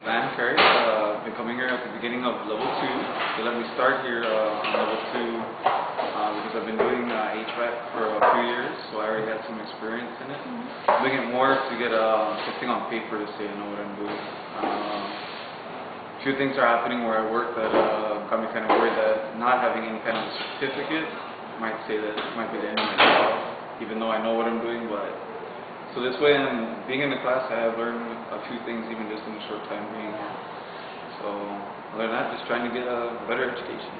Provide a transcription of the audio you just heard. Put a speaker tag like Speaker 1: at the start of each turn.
Speaker 1: Carrick. Been coming here at the beginning of level 2. They let me start here on level 2 because I've been doing HVAC for a few years, so I already had some experience in it. I'm doing it more to get something on paper to say I know what I'm doing. A few things are happening where I work that got me kind of worried that not having any kind of certificate might say that it might be the end of my job, even though I know what I'm doing. But so this way, being in the class, I have learned a few things even just in a short time being here. So other than that, just trying to get a better education.